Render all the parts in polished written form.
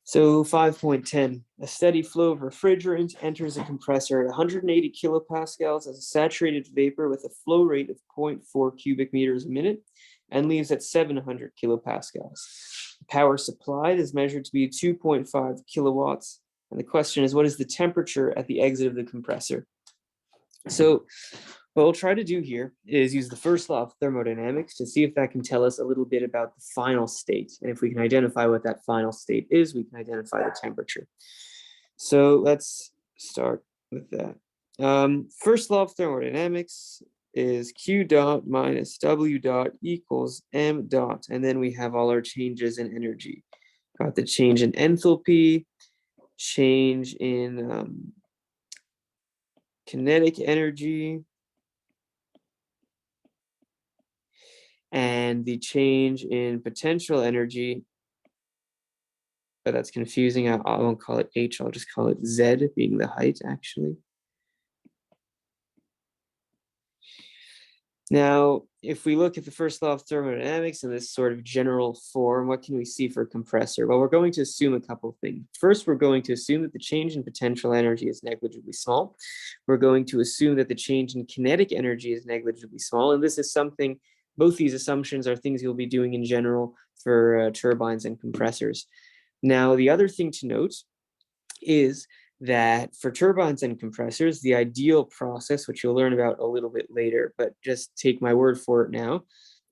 So 5.10, a steady flow of refrigerant enters a compressor at 180 kilopascals as a saturated vapor with a flow rate of 0.4 cubic meters a minute and leaves at 700 kilopascals. The power supplied is measured to be 2.5 kilowatts. And the question is, what is the temperature at the exit of the compressor? So what we'll try to do here is use the first law of thermodynamics to see if that can tell us a little bit about the final state. And if we can identify what that final state is, we can identify the temperature. So let's start with that. First law of thermodynamics is Q dot minus W dot equals M dot. And then we have all our changes in energy. Got the change in enthalpy, change in kinetic energy, and the change in potential energy, but that's confusing. I won't call it H, I'll just call it Z, being the height, actually. Now, if we look at the first law of thermodynamics in this sort of general form, what can we see for a compressor? Well, we're going to assume a couple of things. First, we're going to assume that the change in potential energy is negligibly small. We're going to assume that the change in kinetic energy is negligibly small. And this is something, both these assumptions are things you'll be doing in general for turbines and compressors. Now, the other thing to note is that for turbines and compressors, the ideal process, which you'll learn about a little bit later, but just take my word for it now,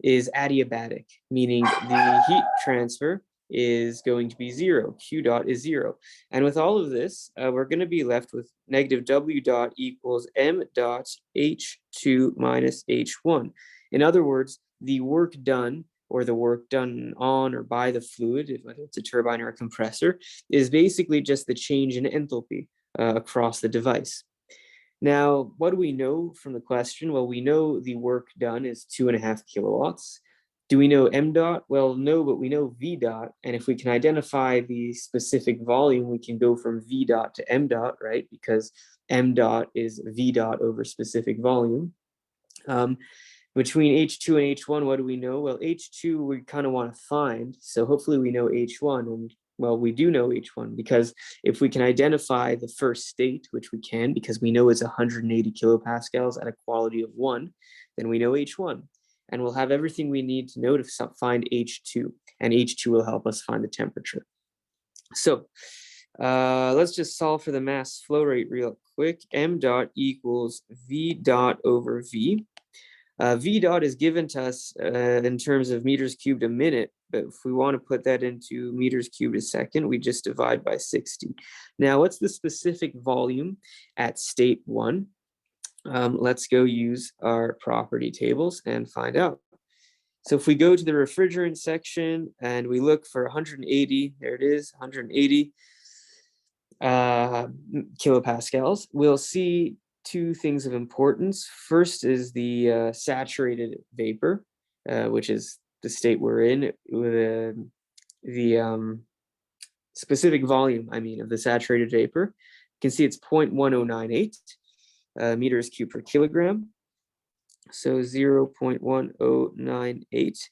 is adiabatic, meaning the heat transfer is going to be zero. Q dot is zero. And with all of this, we're going to be left with negative W dot equals M dot H2 minus H1. In other words, the work done, or the work done on or by the fluid, whether it's a turbine or a compressor, is basically just the change in enthalpy across the device. Now, what do we know from the question? Well, we know the work done is 2.5 kilowatts. Do we know M dot? Well, no, but we know V dot. And if we can identify the specific volume, we can go from V dot to M dot, right? Because M dot is V dot over specific volume. Between H2 and H1, what do we know? Well, H2 we kind of want to find, so hopefully we know H1, and well, we do know H1 because if we can identify the first state, which we can because we know it's 180 kilopascals at a quality of 1, then we know H1, and we'll have everything we need to know to find H2, and H2 will help us find the temperature. So let's just solve for the mass flow rate real quick. M dot equals V dot over V. V dot is given to us in terms of meters cubed a minute, but if we want to put that into meters cubed a second, we just divide by 60. Now, what's the specific volume at state 1? Let's go use our property tables and find out. So if we go to the refrigerant section and we look for 180, there it is, 180 kilopascals, we'll see two things of importance. First is the saturated vapor, which is the state we're in, with the specific volume, of the saturated vapor. You can see it's 0.1098 meters cubed per kilogram. So 0.1098.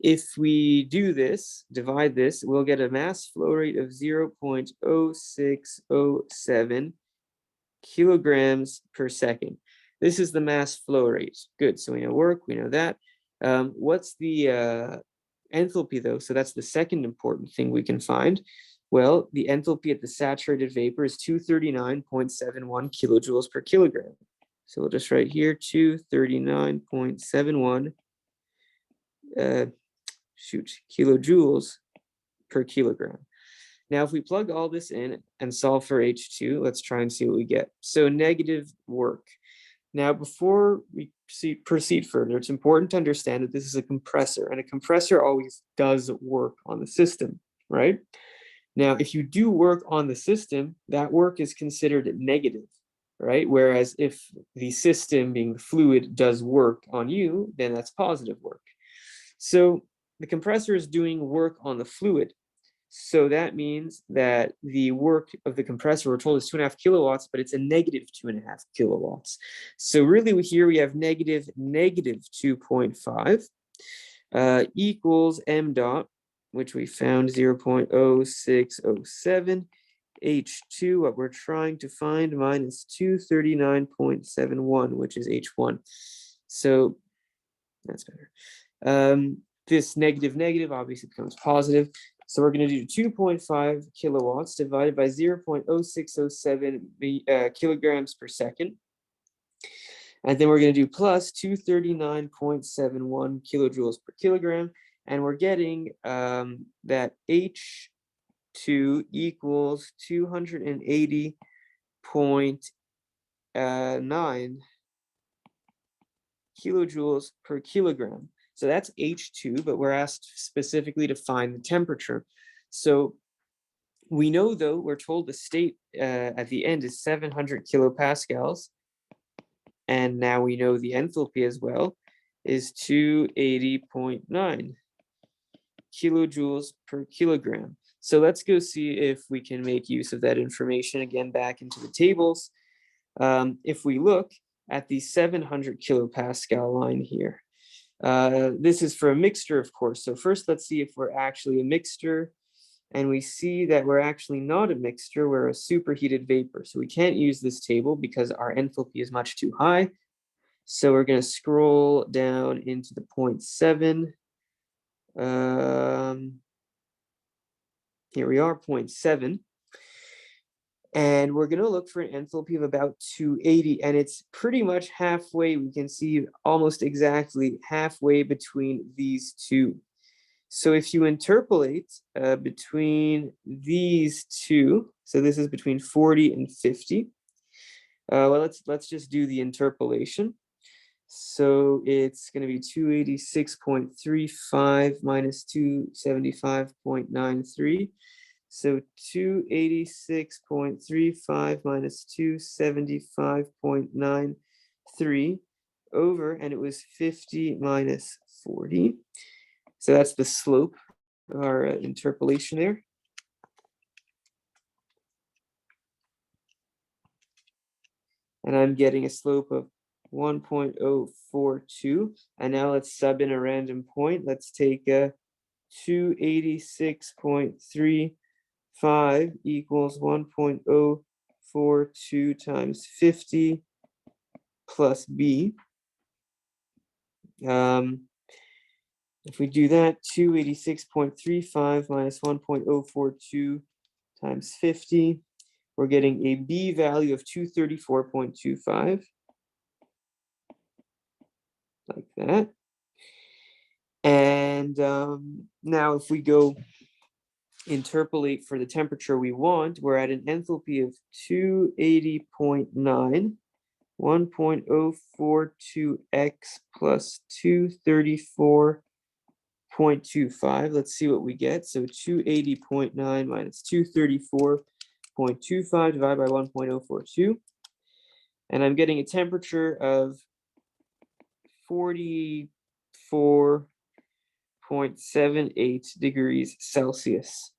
If we do this, divide this, we'll get a mass flow rate of 0.0607 kilograms per second. This is the mass flow rate. Good, so we know work, we know that. What's the enthalpy though? So that's the second important thing we can find. Well, the enthalpy at the saturated vapor is 239.71 kilojoules per kilogram. So we'll just write here 239.71 kilojoules per kilogram. Now, if we plug all this in and solve for H2, let's try and see what we get. So negative work. Now, before we proceed further, it's important to understand that this is a compressor, and a compressor always does work on the system, right? Now, if you do work on the system, that work is considered negative, right? Whereas if the system, being the fluid, does work on you, then that's positive work. So the compressor is doing work on the fluid. So that means that the work of the compressor, we're told, is 2.5 kilowatts, but it's a negative 2.5 kilowatts. So really here we have negative 2.5 equals M dot. which we found 0.0607. H2, what we're trying to find, minus 239.71, which is H1. So that's better. This negative obviously becomes positive. So we're going to do 2.5 kilowatts divided by 0.0607 kilograms per second. And then we're going to do plus 239.71 kilojoules per kilogram. And we're getting that H2 equals 280.9 kilojoules per kilogram. So that's H2, but we're asked specifically to find the temperature. So we know, though, we're told the state at the end is 700 kilopascals. And now we know the enthalpy as well is 280.9 kilojoules per kilogram. So let's go see if we can make use of that information again back into the tables. If we look at the 700 kilopascal line here, this is for a mixture, of course. So first, let's see if we're actually a mixture. And we see that we're actually not a mixture, we're a superheated vapor. So we can't use this table because our enthalpy is much too high. So we're going to scroll down into the 0.7. Here we are, 0.7. And we're going to look for an enthalpy of about 280. And it's pretty much halfway. We can see almost exactly halfway between these two. So if you interpolate between these two, so this is between 40 and 50. Well, let's just do the interpolation. So it's going to be 286.35 minus 275.93. So 286.35 minus 275.93 over, and it was 50 minus 40. So that's the slope of our interpolation there. And I'm getting a slope of 1.042. And now let's sub in a random point. Let's take 286.35 equals 1.042 times 50 plus b. If we do that, 286.35 minus 1.042 times 50, we're getting a b value of 234.25. Like that. And now if we go interpolate for the temperature we want, we're at an enthalpy of 280.9, 1.042x plus 234.25. Let's see what we get. So 280.9 minus 234.25 divided by 1.042. And I'm getting a temperature of 44.78 degrees Celsius.